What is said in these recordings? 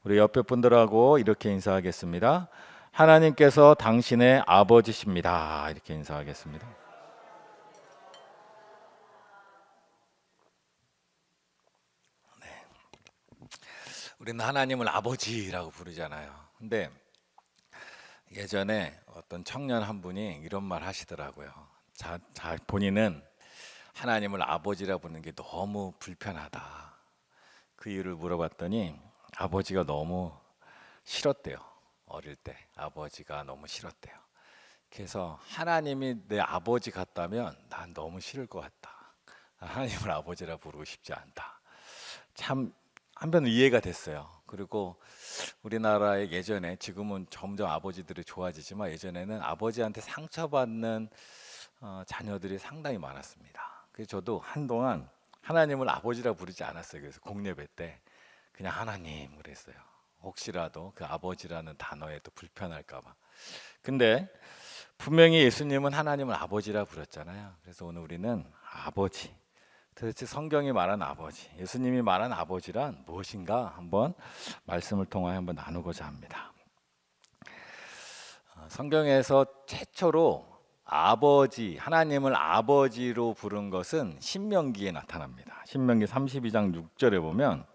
우리 옆에 분들하고 이렇게 인사하겠습니다. 하나님께서 당신의 아버지십니다. 이렇게 인사하겠습니다. 우리는 하나님을 아버지라고 부르잖아요. 근데 예전에 어떤 청년 한 분이 이런 말 하시더라고요. 본인은 하나님을 아버지라 부르는 게 너무 불편하다. 그 이유를 물어봤더니 아버지가 너무 싫었대요. 어릴 때 아버지가 너무 싫었대요. 그래서 하나님이 내 아버지 같다면 난 너무 싫을 것 같다. 하나님을 아버지라 부르고 싶지 않다. 참 한편 이해가 됐어요. 그리고 우리나라의 예전에, 지금은 점점 아버지들이 좋아지지만 예전에는 아버지한테 상처받는 자녀들이 상당히 많았습니다. 그래서 저도 한동안 하나님을 아버지라 부르지 않았어요. 그래서 공예배 때 그냥 하나님 그랬어요. 혹시라도 그 아버지라는 단어에 또 불편할까 봐. 근데 분명히 예수님은 하나님을 아버지라 부르잖아요. 그래서 오늘 우리는 아버지, 도대체 성경이 말한 아버지, 예수님이 말한 아버지란 무엇인가 한번 말씀을 통하여 한번 나누고자 합니다. 성경에서 최초로 아버지, 하나님을 아버지로 부른 것은 신명기에 나타납니다. 신명기 32장 6절에 보면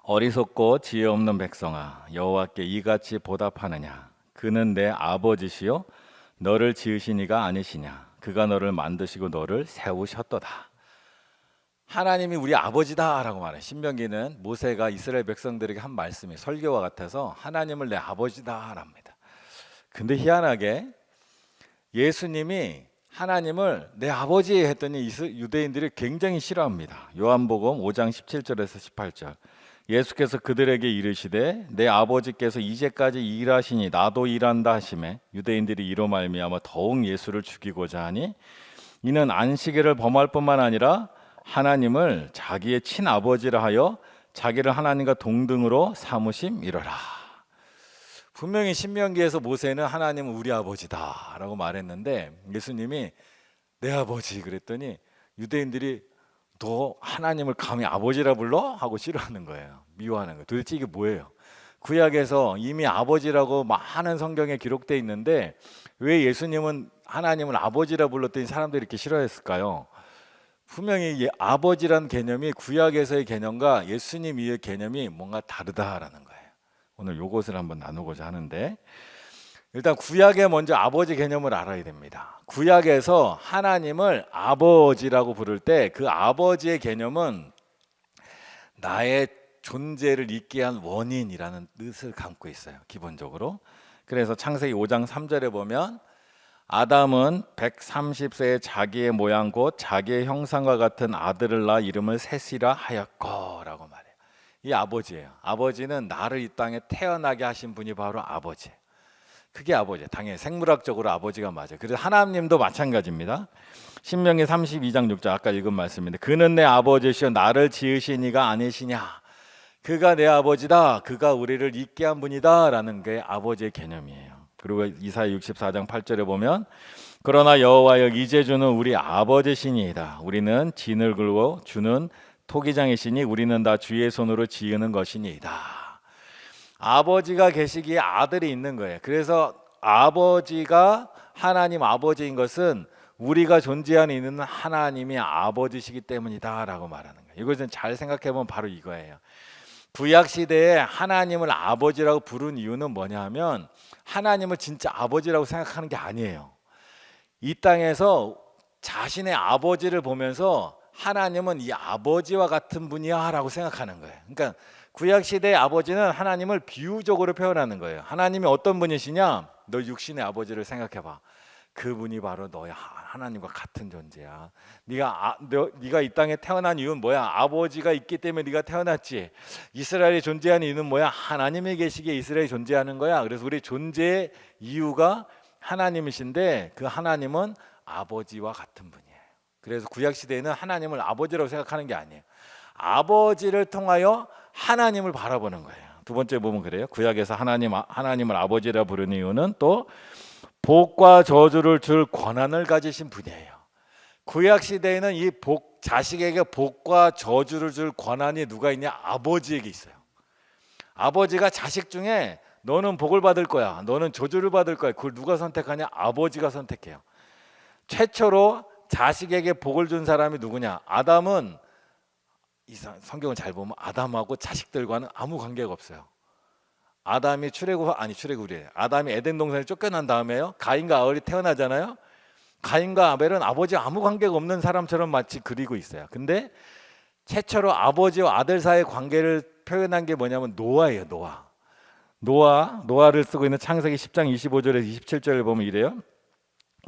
어리석고 지혜 없는 백성아 여호와께 이같이 보답하느냐 그는 내 아버지시요 너를 지으신 이가 아니시냐 그가 너를 만드시고 너를 세우셨도다. 하나님이 우리 아버지다라고 말해요. 신명기는 모세가 이스라엘 백성들에게 한 말씀이 설교와 같아서 하나님을 내 아버지다랍니다. 근데 희한하게 예수님이 하나님을 내 아버지 했더니 유대인들이 굉장히 싫어합니다. 요한복음 5장 17절에서 18절 예수께서 그들에게 이르시되 내 아버지께서 이제까지 일하시니 나도 일한다 하시매 유대인들이 이로 말미암아 더욱 예수를 죽이고자 하니 이는 안식일을 범할 뿐만 아니라 하나님을 자기의 친아버지라 하여 자기를 하나님과 동등으로 삼으심이로라. 분명히 신명기에서 모세는 하나님은 우리 아버지다 라고 말했는데 예수님이 내 아버지 그랬더니 유대인들이 너 하나님을 감히 아버지라 불러? 하고 싫어하는 거예요. 미워하는 거예요. 도대체 이게 뭐예요? 구약에서 이미 아버지라고 많은 성경에 기록되어 있는데 왜 예수님은 하나님을 아버지라 불렀더니 사람들이 이렇게 싫어했을까요? 분명히 아버지란 개념이 구약에서의 개념과 예수님 이후의 개념이 뭔가 다르다라는 거예요. 오늘 이것을 한번 나누고자 하는데 일단 구약에 먼저 아버지 개념을 알아야 됩니다. 구약에서 하나님을 아버지라고 부를 때 그 아버지의 개념은 나의 존재를 있게 한 원인이라는 뜻을 담고 있어요. 기본적으로. 그래서 창세기 5장 3절에 보면 아담은 130세에 자기의 모양 곧 자기의 형상과 같은 아들을 낳아 이름을 셋이라 하였고라고 말해요. 이 아버지예요. 아버지는 나를 이 땅에 태어나게 하신 분이 바로 아버지예요. 그게 아버지예요. 당연히 생물학적으로 아버지가 맞아요. 그래서 하나님도 마찬가지입니다. 신명기 32장 6절 아까 읽은 말씀인데 그는 내 아버지시여 나를 지으신 이가 아니시냐 그가 내 아버지다 그가 우리를 있게 한 분이다 라는 게 아버지의 개념이에요. 그리고 이사야 64장 8절에 보면 그러나 여호와여 이제 주는 우리 아버지시니이다 우리는 진을 긁고 주는 토기장이시니 우리는 다 주의 손으로 지으는 것이니이다. 아버지가 계시기에 아들이 있는 거예요. 그래서 아버지가 하나님 아버지인 것은 우리가 존재하는 이는 하나님이 아버지시기 때문이다 라고 말하는 거예요. 이것은 잘 생각해 보면 바로 이거예요. 구약 시대에 하나님을 아버지라고 부른 이유는 뭐냐 하면 하나님을 진짜 아버지라고 생각하는 게 아니에요. 이 땅에서 자신의 아버지를 보면서 하나님은 이 아버지와 같은 분이야 라고 생각하는 거예요. 그러니까 구약 시대의 아버지는 하나님을 비유적으로 표현하는 거예요. 하나님이 어떤 분이시냐? 너 육신의 아버지를 생각해 봐. 그분이 바로 너의 하나님과 같은 존재야. 네가 이 땅에 태어난 이유는 뭐야? 아버지가 있기 때문에 네가 태어났지. 이스라엘이 존재하는 이유는 뭐야? 하나님이 계시기에 이스라엘이 존재하는 거야. 그래서 우리 존재의 이유가 하나님이신데 그 하나님은 아버지와 같은 분이에요. 그래서 구약 시대에는 하나님을 아버지라고 생각하는 게 아니에요. 아버지를 통하여 하나님을 바라보는 거예요. 두 번째 보면 그래요. 구약에서 하나님을 아버지라 부르는 이유는 또 복과 저주를 줄 권한을 가지신 분이에요. 구약 시대에는 이 자식에게 복과 저주를 줄 권한이 누가 있냐? 아버지에게 있어요. 아버지가 자식 중에 너는 복을 받을 거야, 너는 저주를 받을 거야. 그걸 누가 선택하냐? 아버지가 선택해요. 최초로 자식에게 복을 준 사람이 누구냐? 아담은 성경을 잘 보면 아담하고 자식들과는 아무 관계가 없어요. 아담이 출애굽이래. 아담이 에덴 동산에 쫓겨난 다음에요. 가인과 아벨이 태어나잖아요. 가인과 아벨은 아버지와 아무 관계가 없는 사람처럼 마치 그리고 있어요. 근데 최초로 아버지와 아들 사이의 관계를 표현한 게 뭐냐면 노아예요. 노아를 쓰고 있는 창세기 10장 25절에서 27절을 보면 이래요.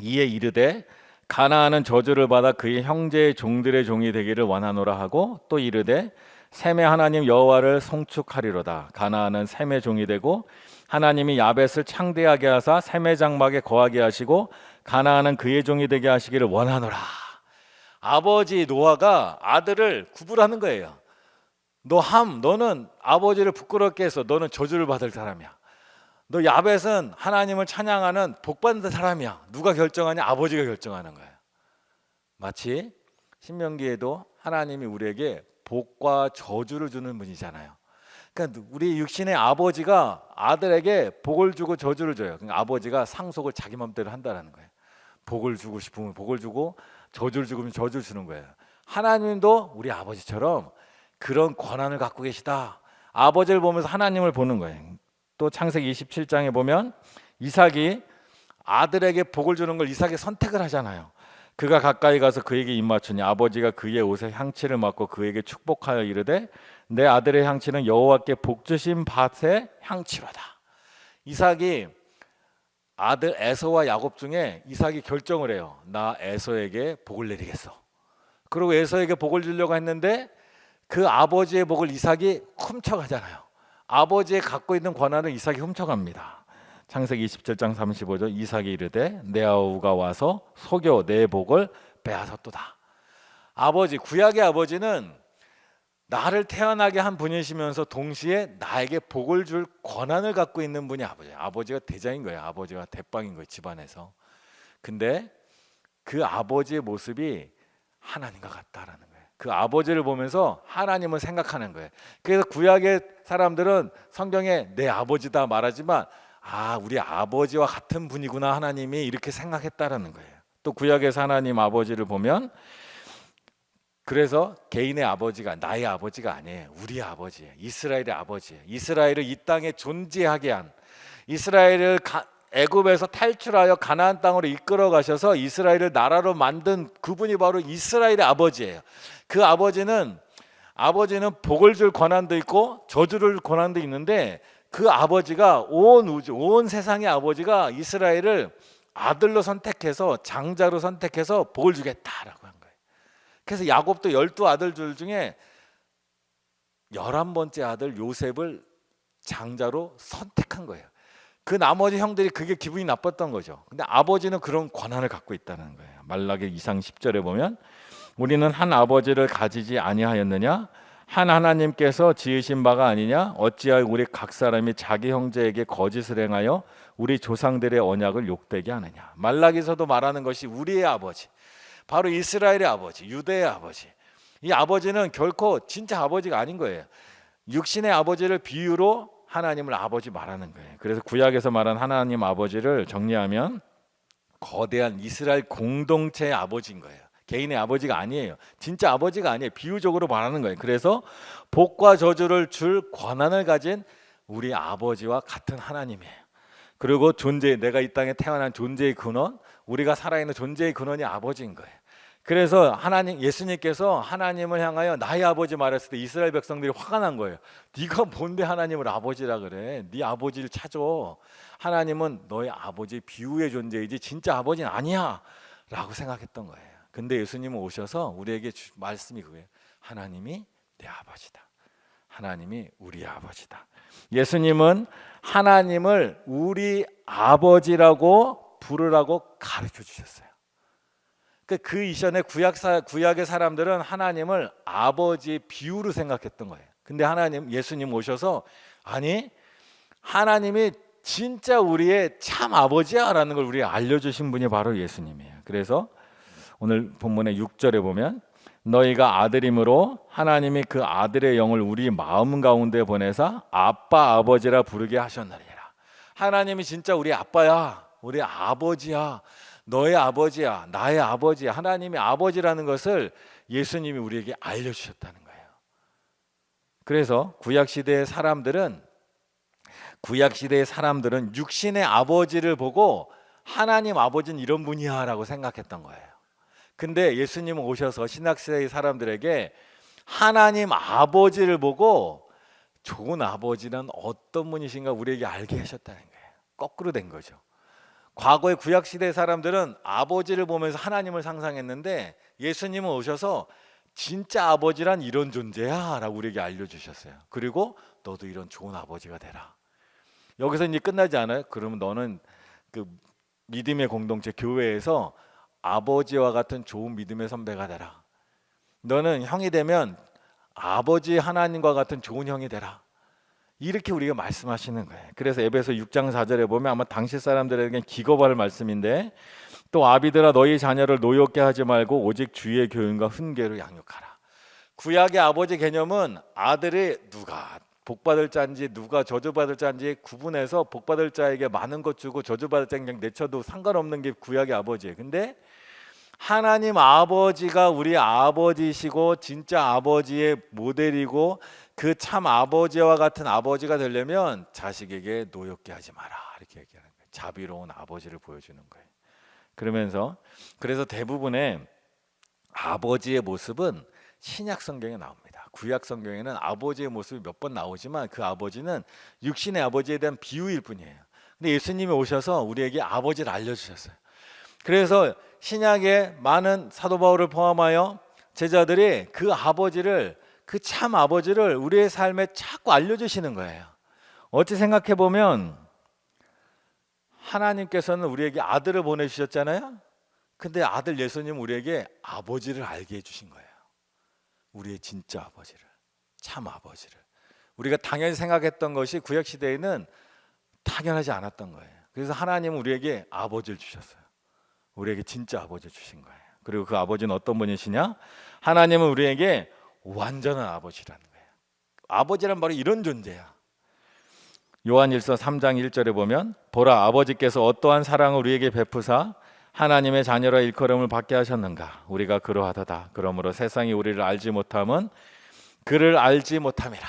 이에 이르되 가나안은 저주를 받아 그의 형제의 종들의 종이 되기를 원하노라 하고 또 이르되 셈의 하나님 여호와를 송축하리로다. 가나안은 셈의 종이 되고 하나님이 야벳을 창대하게 하사 셈의 장막에 거하게 하시고 가나안은 그의 종이 되게 하시기를 원하노라. 아버지 노아가 아들을 구분하는 거예요. 너는 아버지를 부끄럽게 해서 너는 저주를 받을 사람이야. 너 야벳은 하나님을 찬양하는 복받는 사람이야. 누가 결정하냐? 아버지가 결정하는 거예요. 마치 신명기에도 하나님이 우리에게 복과 저주를 주는 분이잖아요. 그러니까 우리 육신의 아버지가 아들에게 복을 주고 저주를 줘요. 그러니까 아버지가 상속을 자기 맘대로 한다는 거예요. 복을 주고 싶으면 복을 주고 저주를 주면 저주를 주는 거예요. 하나님도 우리 아버지처럼 그런 권한을 갖고 계시다. 아버지를 보면서 하나님을 보는 거예요. 또 창세기 27장에 보면 이삭이 아들에게 복을 주는 걸 이삭이 선택을 하잖아요. 그가 가까이 가서 그에게 입맞추니 아버지가 그의 옷에 향치를 맡고 그에게 축복하여 이르되 내 아들의 향치는 여호와께 복 주신 밭의 향치로다. 이삭이 아들 에서와 야곱 중에 이삭이 결정을 해요. 나 에서에게 복을 내리겠어. 그리고 에서에게 복을 주려고 했는데 그 아버지의 복을 이삭이 훔쳐가잖아요. 아버지의 갖고 있는 권한을 이삭이 훔쳐갑니다. 창세기 27장 35절 이삭이 이르되 내 아우가 와서 속여 내 복을 빼앗았도다. 아버지, 구약의 아버지는 나를 태어나게 한 분이시면서 동시에 나에게 복을 줄 권한을 갖고 있는 분이 아버지예요. 아버지가 대장인 거예요. 아버지가 대빵인 거예요, 집안에서. 근데 그 아버지의 모습이 하나님과 같다라는 거예요. 그 아버지를 보면서 하나님을 생각하는 거예요. 그래서 구약의 사람들은 성경에 내 아버지다 말하지만 우리 아버지와 같은 분이구나 하나님이 이렇게 생각했다라는 거예요. 또 구약에서 하나님 아버지를 보면 그래서 개인의 아버지가 나의 아버지가 아니에요. 우리 아버지예요. 이스라엘의 아버지예요. 이스라엘을 이 땅에 존재하게 한 이스라엘을 애굽에서 탈출하여 가나안 땅으로 이끌어 가셔서 이스라엘을 나라로 만든 그분이 바로 이스라엘의 아버지예요. 그 아버지는 복을 줄 권한도 있고 저주를 줄 권한도 있는데 그 아버지가 온 우주, 온 세상의 아버지가 이스라엘을 아들로 선택해서 장자로 선택해서 복을 주겠다라고 한 거예요. 그래서 야곱도 12아들 중에 11번째 아들 요셉을 장자로 선택한 거예요. 그 나머지 형들이 그게 기분이 나빴던 거죠. 근데 아버지는 그런 권한을 갖고 있다는 거예요. 말라기 2장 10절에 보면 우리는 한 아버지를 가지지 아니하였느냐? 한 하나님께서 지으신 바가 아니냐? 어찌하여 우리 각 사람이 자기 형제에게 거짓을 행하여 우리 조상들의 언약을 욕되게 하느냐? 말라기서도 말하는 것이 우리의 아버지, 바로 이스라엘의 아버지, 유대의 아버지. 이 아버지는 결코 진짜 아버지가 아닌 거예요. 육신의 아버지를 비유로 하나님을 아버지 말하는 거예요. 그래서 구약에서 말한 하나님 아버지를 정리하면 거대한 이스라엘 공동체의 아버지인 거예요. 개인의 아버지가 아니에요. 진짜 아버지가 아니에요. 비유적으로 말하는 거예요. 그래서 복과 저주를 줄 권한을 가진 우리 아버지와 같은 하나님이에요. 그리고 내가 이 땅에 태어난 존재의 근원, 우리가 살아있는 존재의 근원이 아버지인 거예요. 그래서 예수님께서 하나님을 향하여 나의 아버지 말했을 때 이스라엘 백성들이 화가 난 거예요. 네가 뭔데 하나님을 아버지라 그래? 네 아버지를 찾아. 하나님은 너의 아버지 비유의 존재이지 진짜 아버지는 아니야 라고 생각했던 거예요. 근데 예수님은 오셔서 우리에게 말씀이 그거예요. 하나님이 내 아버지다. 하나님이 우리 아버지다. 예수님은 하나님을 우리 아버지라고 부르라고 가르쳐 주셨어요. 그 이전에 구약의 사람들은 하나님을 아버지의 비유로 생각했던 거예요. 근데 예수님 오셔서 아니 하나님이 진짜 우리의 참 아버지야 라는 걸 우리에게 알려주신 분이 바로 예수님이에요. 그래서 오늘 본문의 6절에 보면 너희가 아들이므로 하나님이 그 아들의 영을 우리 마음 가운데 보내사 아빠 아버지라 부르게 하셨느니라. 하나님이 진짜 우리 아빠야, 우리 아버지야, 너의 아버지야, 나의 아버지야. 하나님이 아버지라는 것을 예수님이 우리에게 알려주셨다는 거예요. 그래서 구약시대의 사람들은 육신의 아버지를 보고 하나님 아버지는 이런 분이야 라고 생각했던 거예요. 근데 예수님은 오셔서 신약시대의 사람들에게 하나님 아버지를 보고 좋은 아버지는 어떤 분이신가 우리에게 알게 하셨다는 거예요. 거꾸로 된 거죠. 과거의 구약시대의 사람들은 아버지를 보면서 하나님을 상상했는데 예수님은 오셔서 진짜 아버지란 이런 존재야 라고 우리에게 알려주셨어요. 그리고 너도 이런 좋은 아버지가 되라. 여기서 이제 끝나지 않아요. 그러면 너는 그 믿음의 공동체 교회에서 아버지와 같은 좋은 믿음의 선배가 되라. 너는 형이 되면 아버지 하나님과 같은 좋은 형이 되라. 이렇게 우리가 말씀하시는 거예요. 그래서 에베소 6장 4절에 보면 아마 당시 사람들에게 기겁할 말씀인데 또 아비들아 너희 자녀를 노엽게 하지 말고 오직 주의 교훈과 훈계로 양육하라. 구약의 아버지 개념은 아들이 누가 복받을 자인지 누가 저주받을 자인지 구분해서 복받을 자에게 많은 것 주고 저주받을 자에게 그냥 내쳐도 상관없는 게 구약의 아버지예요. 근데 하나님 아버지가 우리 아버지시고 진짜 아버지의 모델이고 그 참 아버지와 같은 아버지가 되려면 자식에게 노엽게 하지 마라 이렇게 얘기하는 거예요. 자비로운 아버지를 보여주는 거예요. 그래서 대부분의 아버지의 모습은 신약 성경에 나옵니다. 구약 성경에는 아버지의 모습이 몇 번 나오지만 그 아버지는 육신의 아버지에 대한 비유일 뿐이에요. 근데 예수님이 오셔서 우리에게 아버지를 알려주셨어요. 그래서 신약의 많은 사도 바울을 포함하여 제자들이 그 아버지를 그 참 아버지를 우리의 삶에 자꾸 알려주시는 거예요. 어찌 생각해 보면 하나님께서는 우리에게 아들을 보내주셨잖아요. 근데 아들 예수님은 우리에게 아버지를 알게 해주신 거예요. 우리의 진짜 아버지를, 참 아버지를. 우리가 당연히 생각했던 것이 구약시대에는 당연하지 않았던 거예요. 그래서 하나님은 우리에게 아버지를 주셨어요. 우리에게 진짜 아버지를 주신 거예요. 그리고 그 아버지는 어떤 분이시냐? 하나님은 우리에게 완전한 아버지라는 거예요. 아버지란 바로 이런 존재야. 요한일서 3장 1절에 보면 보라 아버지께서 어떠한 사랑을 우리에게 베푸사 하나님의 자녀라 일컬음을 받게 하셨는가. 우리가 그러하도다. 그러므로 세상이 우리를 알지 못함은 그를 알지 못함이라.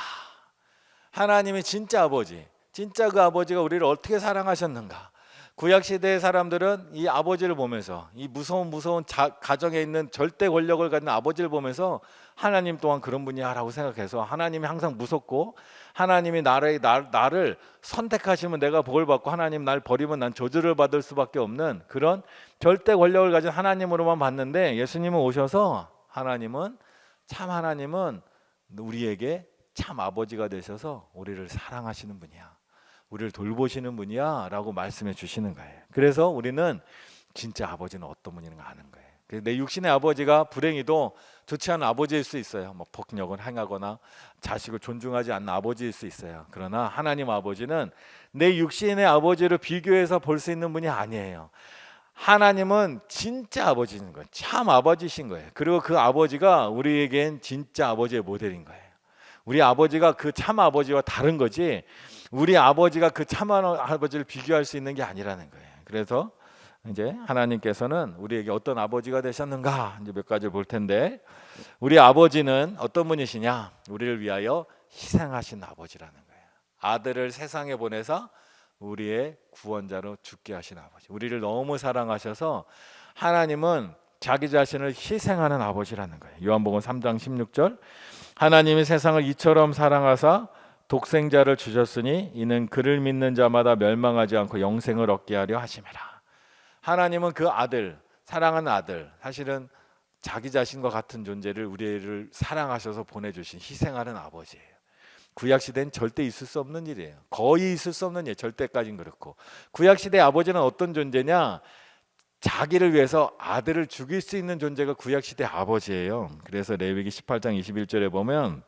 하나님이 진짜 아버지, 진짜 그 아버지가 우리를 어떻게 사랑하셨는가. 구약시대의 사람들은 이 아버지를 보면서 이 무서운 가정에 있는 절대 권력을 가진 아버지를 보면서 하나님 또한 그런 분이야 라고 생각해서 하나님이 항상 무섭고 하나님이 나를 선택하시면 내가 복을 받고 하나님 날 버리면 난 저주를 받을 수밖에 없는 그런 절대 권력을 가진 하나님으로만 봤는데 예수님은 오셔서 하나님은 우리에게 참 아버지가 되셔서 우리를 사랑하시는 분이야. 우리를 돌보시는 분이야 라고 말씀해 주시는 거예요. 그래서 우리는 진짜 아버지는 어떤 분인가 아는 거예요. 내 육신의 아버지가 불행히도 좋지 않은 아버지일 수 있어요. 뭐 폭력을 행하거나 자식을 존중하지 않는 아버지일 수 있어요. 그러나 하나님 아버지는 내 육신의 아버지를 비교해서 볼 수 있는 분이 아니에요. 하나님은 진짜 아버지인 거예요. 참 아버지신 거예요. 그리고 그 아버지가 우리에겐 진짜 아버지의 모델인 거예요. 우리 아버지가 그 참 아버지와 다른 거지 우리 아버지가 그 참 아버지를 비교할 수 있는 게 아니라는 거예요. 그래서 이제 하나님께서는 우리에게 어떤 아버지가 되셨는가 이제 몇 가지를 볼 텐데 우리 아버지는 어떤 분이시냐? 우리를 위하여 희생하신 아버지라는 거예요. 아들을 세상에 보내서 우리의 구원자로 죽게 하신 아버지. 우리를 너무 사랑하셔서 하나님은 자기 자신을 희생하는 아버지라는 거예요. 요한복음 3장 16절 하나님이 세상을 이처럼 사랑하사 독생자를 주셨으니 이는 그를 믿는 자마다 멸망하지 않고 영생을 얻게 하려 하심이라. 하나님은 그 아들, 사랑하는 아들, 사실은 자기 자신과 같은 존재를 우리를 사랑하셔서 보내주신 희생하는 아버지예요. 구약시대는 절대 있을 수 없는 일이에요. 거의 있을 수 없는 일, 절대까지는 그렇고. 구약시대 아버지는 어떤 존재냐? 자기를 위해서 아들을 죽일 수 있는 존재가 구약시대 아버지예요. 그래서 레위기 18장 21절에 보면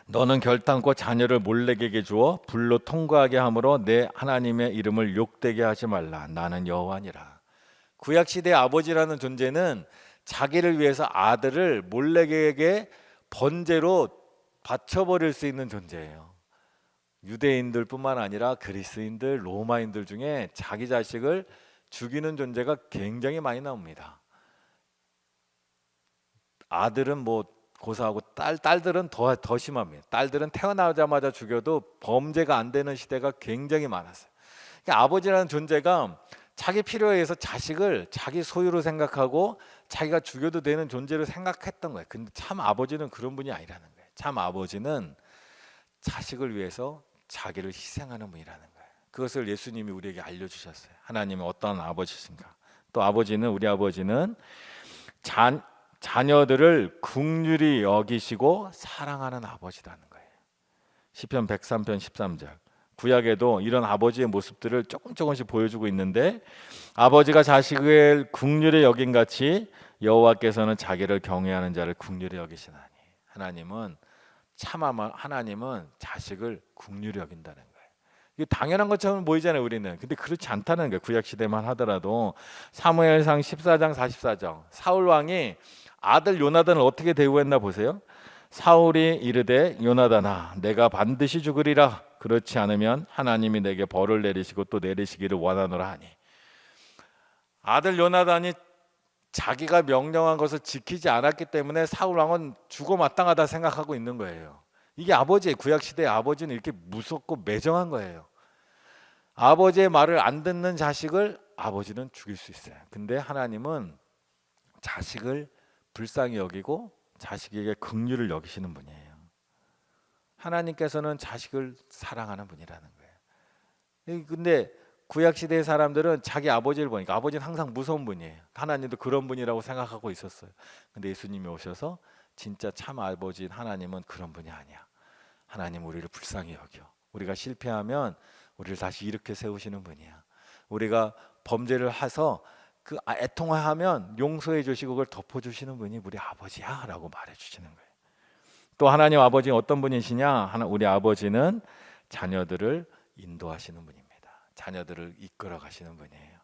너는 결단코 자녀를 몰래에게 주어 불로 통과하게 함으로 내 하나님의 이름을 욕되게 하지 말라. 나는 여호와니라. 구약시대 아버지라는 존재는 자기를 위해서 아들을 몰렉에게 번제로 바쳐버릴 수 있는 존재예요. 유대인들뿐만 아니라 그리스인들, 로마인들 중에 자기 자식을 죽이는 존재가 굉장히 많이 나옵니다. 아들은 뭐 고사하고 딸들은 더 심합니다. 딸들은 태어나자마자 죽여도 범죄가 안 되는 시대가 굉장히 많았어요. 그러니까 아버지라는 존재가 자기 필요에 의해서 자식을 자기 소유로 생각하고 자기가 죽여도 되는 존재로 생각했던 거예요. 근데 참 아버지는 그런 분이 아니라는 거예요. 참 아버지는 자식을 위해서 자기를 희생하는 분이라는 거예요. 그것을 예수님이 우리에게 알려주셨어요. 하나님은 어떤 아버지신가? 또 우리 아버지는 자녀들을 긍휼히 여기시고 사랑하는 아버지라는 거예요. 시편 103편 13절. 구약에도 이런 아버지의 모습들을 조금씩 보여주고 있는데, 아버지가 자식을 긍휼히 여긴 같이 여호와께서는 자기를 경외하는 자를 긍휼히 여기시나니. 하나님은 자식을 긍휼히 여긴다는 거예요. 이게 당연한 것처럼 보이잖아요, 우리는. 근데 그렇지 않다는 거예요. 구약 시대만 하더라도. 사무엘상 14장 44절. 사울 왕이 아들 요나단을 어떻게 대우했나 보세요. 사울이 이르되 요나단아 내가 반드시 죽으리라. 그렇지 않으면 하나님이 내게 벌을 내리시고 또 내리시기를 원하노라 하니. 아들 요나단이 자기가 명령한 것을 지키지 않았기 때문에 사울 왕은 죽어 마땅하다 생각하고 있는 거예요. 이게 아버지의, 구약 시대의 아버지는 이렇게 무섭고 매정한 거예요. 아버지의 말을 안 듣는 자식을 아버지는 죽일 수 있어요. 근데 하나님은 자식을 불쌍히 여기고 자식에게 긍휼을 여기시는 분이에요. 하나님께서는 자식을 사랑하는 분이라는 거예요. 근데 구약 시대의 사람들은 자기 아버지를 보니까 아버지는 항상 무서운 분이에요. 하나님도 그런 분이라고 생각하고 있었어요. 근데 예수님이 오셔서 진짜 참 아버지인 하나님은 그런 분이 아니야. 하나님 우리를 불쌍히 여겨. 우리가 실패하면 우리를 다시 이렇게 세우시는 분이야. 우리가 범죄를 해서 그 애통하면 용서해 주시고 그걸 덮어주시는 분이 우리 아버지야 라고 말해 주시는 거예요. 또 하나님 아버지는 어떤 분이시냐? 우리 아버지는 자녀들을 인도하시는 분입니다. 자녀들을 이끌어 가시는 분이에요.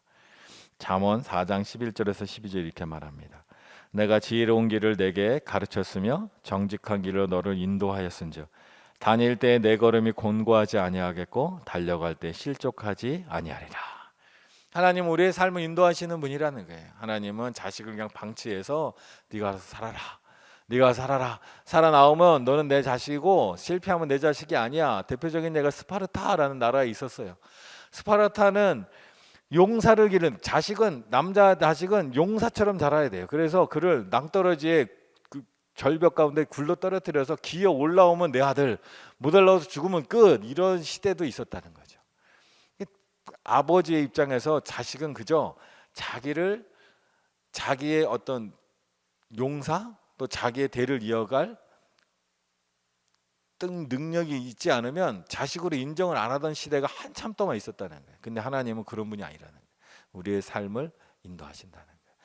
잠언 4장 11절에서 12절 이렇게 말합니다. 내가 지혜로운 길을 내게 가르쳤으며 정직한 길로 너를 인도하였은즉 다닐 때 내 걸음이 곤고하지 아니하겠고 달려갈 때 실족하지 아니하리라. 하나님 우리의 삶을 인도하시는 분이라는 거예요. 하나님은 자식을 그냥 방치해서 네가 알아서 살아라. 네가 살아라. 살아나오면 너는 내 자식이고 실패하면 내 자식이 아니야. 대표적인 예가 스파르타라는 나라에 있었어요. 스파르타는 용사를 기른 남자 자식은 용사처럼 자라야 돼요. 그래서 그를 낭떠러지에 그 절벽 가운데 굴러 떨어뜨려서 기어 올라오면 내 아들, 못 올라와서 죽으면 끝. 이런 시대도 있었다는 거죠. 아버지의 입장에서 자식은 그저 자기의 어떤 용사 또 자기의 대를 이어갈 능력이 있지 않으면 자식으로 인정을 안 하던 시대가 한참 동안 있었다는 거예요. 근데 하나님은 그런 분이 아니라는 거예요. 우리의 삶을 인도하신다는 거예요.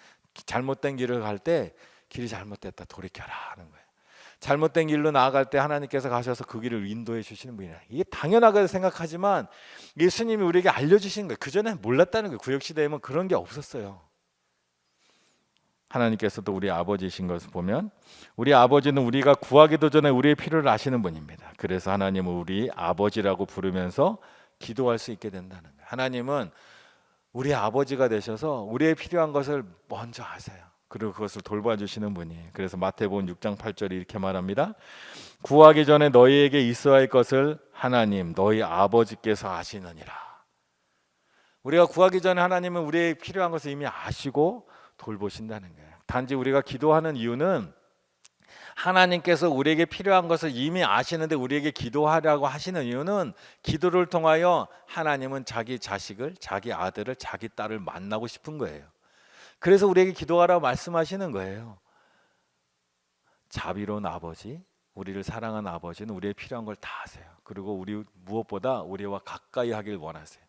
잘못된 길을 갈 때 길이 잘못됐다 돌이켜라 하는 거예요. 잘못된 길로 나아갈 때 하나님께서 가셔서 그 길을 인도해 주시는 분이라. 이게 당연하게 생각하지만 예수님이 우리에게 알려주신 거예요. 그전에 몰랐다는 거예요. 구약시대에는 그런 게 없었어요. 하나님께서도 우리 아버지이신 것을 보면 우리 아버지는 우리가 구하기도 전에 우리의 필요를 아시는 분입니다. 그래서 하나님은 우리 아버지라고 부르면서 기도할 수 있게 된다는 거예요. 하나님은 우리 아버지가 되셔서 우리의 필요한 것을 먼저 아세요. 그리고 그것을 돌봐주시는 분이에요. 그래서 마태복음 6장 8절에 이렇게 말합니다. 구하기 전에 너희에게 있어야 할 것을 하나님 너희 아버지께서 아시느니라. 우리가 구하기 전에 하나님은 우리의 필요한 것을 이미 아시고 돌보신다는 거예요. 단지 우리가 기도하는 이유는 하나님께서 우리에게 필요한 것을 이미 아시는데 우리에게 기도하라고 하시는 이유는 기도를 통하여 하나님은 자기 자식을, 자기 아들을, 자기 딸을 만나고 싶은 거예요. 그래서 우리에게 기도하라고 말씀하시는 거예요. 자비로운 아버지, 우리를 사랑하는 아버지는 우리의 필요한 걸 다 아세요. 그리고 우리 무엇보다 우리와 가까이 하길 원하세요.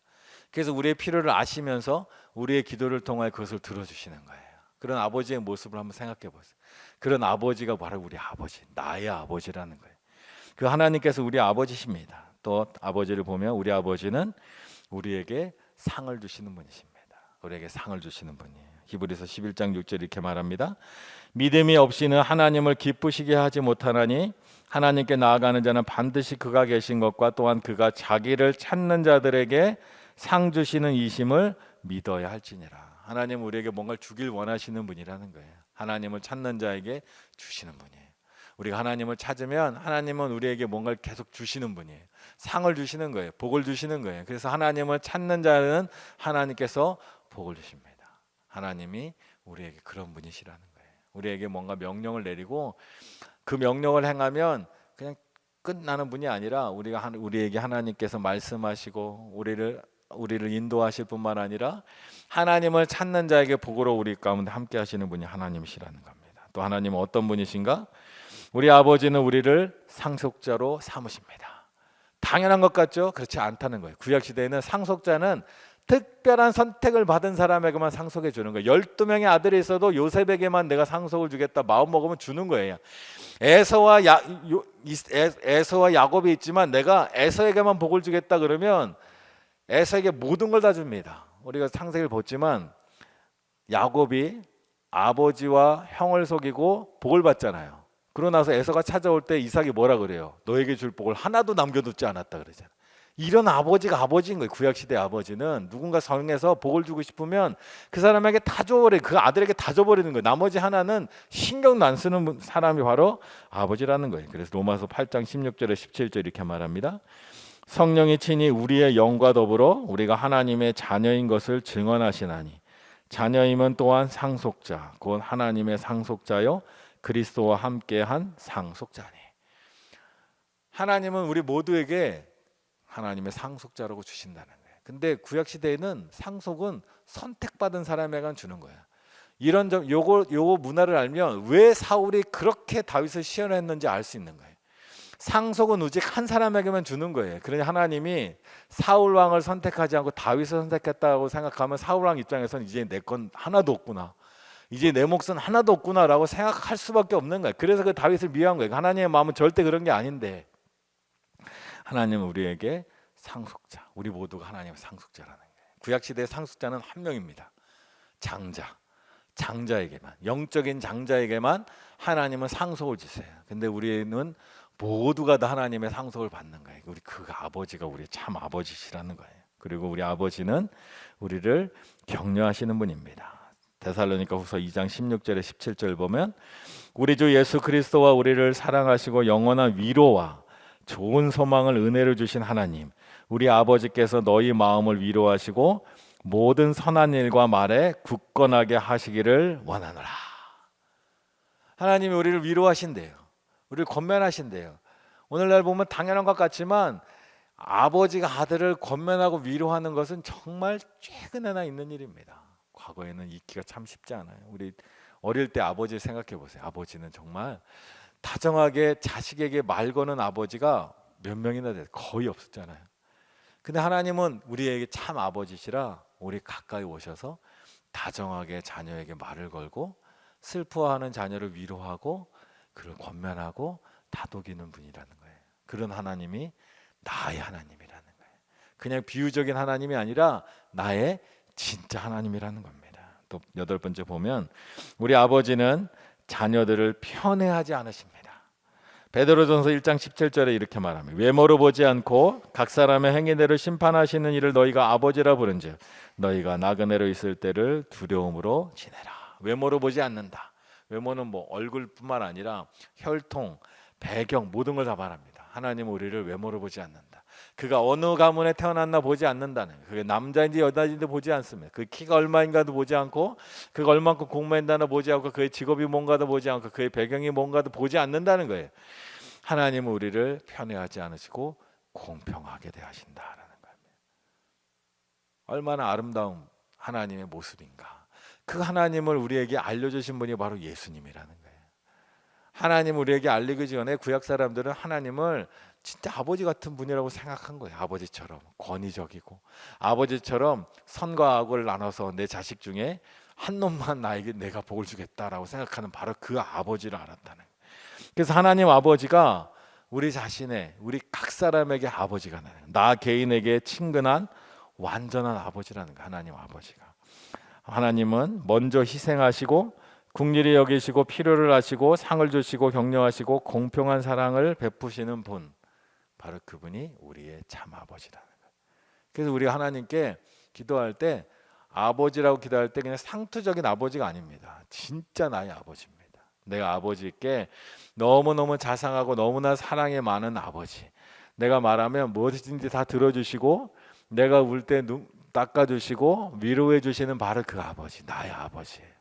그래서 우리의 필요를 아시면서 우리의 기도를 통하여 그것을 들어주시는 거예요. 그런 아버지의 모습을 한번 생각해 보세요. 그런 아버지가 바로 우리 아버지, 나의 아버지라는 거예요. 그 하나님께서 우리 아버지십니다. 또 아버지를 보면 우리 아버지는 우리에게 상을 주시는 분이십니다. 우리에게 상을 주시는 분이에요. 히브리서 11장 6절 이렇게 말합니다. 믿음이 없이는 하나님을 기쁘시게 하지 못하나니 하나님께 나아가는 자는 반드시 그가 계신 것과 또한 그가 자기를 찾는 자들에게 상 주시는 이심을 믿어야 할지니라. 하나님은 우리에게 뭔가를 주길 원하시는 분이라는 거예요. 하나님을 찾는 자에게 주시는 분이에요. 우리가 하나님을 찾으면 하나님은 우리에게 뭔가를 계속 주시는 분이에요. 상을 주시는 거예요. 복을 주시는 거예요. 그래서 하나님을 찾는 자는 하나님께서 복을 주십니다. 하나님이 우리에게 그런 분이시라는 거예요. 우리에게 뭔가 명령을 내리고 그 명령을 행하면 그냥 끝나는 분이 아니라 우리에게 하나님께서 말씀하시고 우리를 인도하실 뿐만 아니라 하나님을 찾는 자에게 복으로 우리 가운데 함께 하시는 분이 하나님이시라는 겁니다. 또 하나님은 어떤 분이신가? 우리 아버지는 우리를 상속자로 삼으십니다. 당연한 것 같죠? 그렇지 않다는 거예요. 구약시대에는 상속자는 특별한 선택을 받은 사람에게만 상속해 주는 거예요. 12명의 아들이 있어도 요셉에게만 내가 상속을 주겠다 마음먹으면 주는 거예요. 에서와 야곱이 있지만 내가 에서에게만 복을 주겠다 그러면 에서에게 모든 걸 다 줍니다. 우리가 창세기를 봤지만 야곱이 아버지와 형을 속이고 복을 받잖아요. 그러고 나서 에서가 찾아올 때 이삭이 뭐라 그래요? 너에게 줄 복을 하나도 남겨두지 않았다 그러잖아요. 이런 아버지가 아버지인 거예요. 구약시대 아버지는 누군가 성에서 복을 주고 싶으면 그 사람에게 다 줘버려요. 그 아들에게 다 줘버리는 거예요. 나머지 하나는 신경도 안 쓰는 사람이 바로 아버지라는 거예요. 그래서 로마서 8장 16절에 17절 이렇게 말합니다. 성령이 친히 우리의 영과 더불어 우리가 하나님의 자녀인 것을 증언하시나니 자녀임은 또한 상속자 곧 하나님의 상속자요 그리스도와 함께한 상속자니. 하나님은 우리 모두에게 하나님의 상속자라고 주신다는 거예요. 근데 구약 시대에는 상속은 선택받은 사람에게만 주는 거예요. 이런 점 요거 문화를 알면 왜 사울이 그렇게 다윗을 시험했는지 알 수 있는 거예요. 상속은 오직 한 사람에게만 주는 거예요. 그러니 하나님이 사울 왕을 선택하지 않고 다윗을 선택했다고 생각하면 사울 왕 입장에서는 이제 내 건 하나도 없구나. 이제 내 몫은 하나도 없구나라고 생각할 수밖에 없는 거예요. 그래서 그 다윗을 미워한 거예요. 하나님의 마음은 절대 그런 게 아닌데 하나님은 우리에게 상속자, 우리 모두가 하나님의 상속자라는 거예요. 구약시대의 상속자는 한 명입니다. 장자에게만, 영적인 장자에게만 하나님은 상속을 주세요. 근데 우리는 모두가 다 하나님의 상속을 받는 거예요. 우리 그 아버지가 우리의 참 아버지시라는 거예요. 그리고 우리 아버지는 우리를 격려하시는 분입니다. 데살로니가후서 2장 16절에 17절 보면 우리 주 예수 그리스도와 우리를 사랑하시고 영원한 위로와 좋은 소망을 은혜로 주신 하나님 우리 아버지께서 너희 마음을 위로하시고 모든 선한 일과 말에 굳건하게 하시기를 원하노라. 하나님이 우리를 위로하신대요. 우리를 권면하신대요. 오늘날 보면 당연한 것 같지만 아버지가 아들을 권면하고 위로하는 것은 정말 최근에나 있는 일입니다. 과거에는 있기가 참 쉽지 않아요. 우리 어릴 때 아버지 생각해 보세요. 아버지는 정말 다정하게 자식에게 말 거는 아버지가 몇 명이나 돼요. 거의 없었잖아요. 근데 하나님은 우리에게 참 아버지시라 우리 가까이 오셔서 다정하게 자녀에게 말을 걸고 슬퍼하는 자녀를 위로하고 그를 권면하고 다독이는 분이라는 거예요. 그런 하나님이 나의 하나님이라는 거예요. 그냥 비유적인 하나님이 아니라 나의 진짜 하나님이라는 겁니다. 또 8번째 보면 우리 아버지는 자녀들을 편애하지 않으십니다. 베드로전서 1장 17절에 이렇게 말합니다. 외모로 보지 않고 각 사람의 행위대로 심판하시는 이를 너희가 아버지라 부른즉 너희가 나그네로 있을 때를 두려움으로 지내라. 외모로 보지 않는다. 외모는 뭐 얼굴뿐만 아니라 혈통, 배경 모든 걸 다 말합니다. 하나님은 우리를 외모로 보지 않는다. 그가 어느 가문에 태어났나 보지 않는다는 거예요. 그게 남자인지 여자인지 보지 않습니다. 그 키가 얼마인가도 보지 않고 그가 얼만큼 공부했나도 보지 않고 그의 직업이 뭔가도 보지 않고 그의 배경이 뭔가도 보지 않는다는 거예요. 하나님은 우리를 편애하지 않으시고 공평하게 대하신다라는 겁니다. 얼마나 아름다운 하나님의 모습인가. 그 하나님을 우리에게 알려주신 분이 바로 예수님이라는 거예요. 하나님 우리에게 알리기 전에 구약 사람들은 하나님을 진짜 아버지 같은 분이라고 생각한 거예요. 아버지처럼 권위적이고 아버지처럼 선과 악을 나눠서 내 자식 중에 한 놈만 나에게 내가 복을 주겠다라고 생각하는 바로 그 아버지를 알았다는 거예요. 그래서 하나님 아버지가 우리 자신의 우리 각 사람에게 아버지가 나요. 나 개인에게 친근한 완전한 아버지라는 거예요. 하나님 아버지가. 하나님은 먼저 희생하시고 긍휼히 여기시고 필요를 하시고 상을 주시고 격려하시고 공평한 사랑을 베푸시는 분, 바로 그분이 우리의 참 아버지라는 거예요. 그래서 우리가 하나님께 기도할 때 아버지라고 기도할 때 그냥 상투적인 아버지가 아닙니다. 진짜 나의 아버지입니다. 내가 아버지께 너무너무 자상하고 너무나 사랑이 많은 아버지, 내가 말하면 무엇이든지 다 들어주시고 내가 울 때 눈 닦아주시고 위로해 주시는 바로 그 아버지, 나의 아버지예요.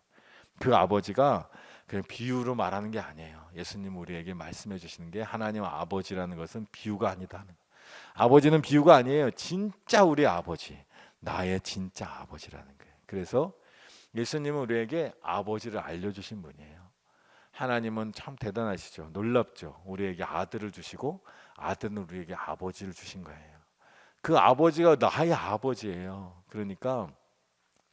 그 아버지가 그냥 비유로 말하는 게 아니에요. 예수님 우리에게 말씀해 주시는 게 하나님 아버지라는 것은 비유가 아니다. 아버지는 비유가 아니에요. 진짜 우리 아버지, 나의 진짜 아버지라는 거예요. 그래서 예수님은 우리에게 아버지를 알려주신 분이에요. 하나님은 참 대단하시죠. 놀랍죠. 우리에게 아들을 주시고 아들은 우리에게 아버지를 주신 거예요. 그 아버지가 나의 아버지예요. 그러니까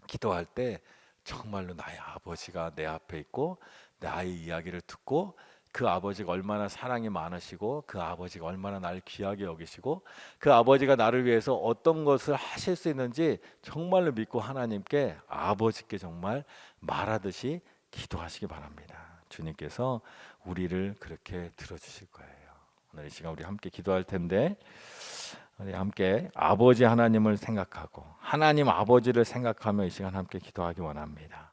기도할 때 정말로 나의 아버지가 내 앞에 있고 나의 이야기를 듣고 그 아버지가 얼마나 사랑이 많으시고 그 아버지가 얼마나 나를 귀하게 여기시고 그 아버지가 나를 위해서 어떤 것을 하실 수 있는지 정말로 믿고 하나님께 아버지께 정말 말하듯이 기도하시기 바랍니다. 주님께서 우리를 그렇게 들어주실 거예요. 오늘 이 시간 우리 함께 기도할 텐데 우리 함께 아버지 하나님을 생각하고 하나님 아버지를 생각하며 이 시간 함께 기도하기 원합니다.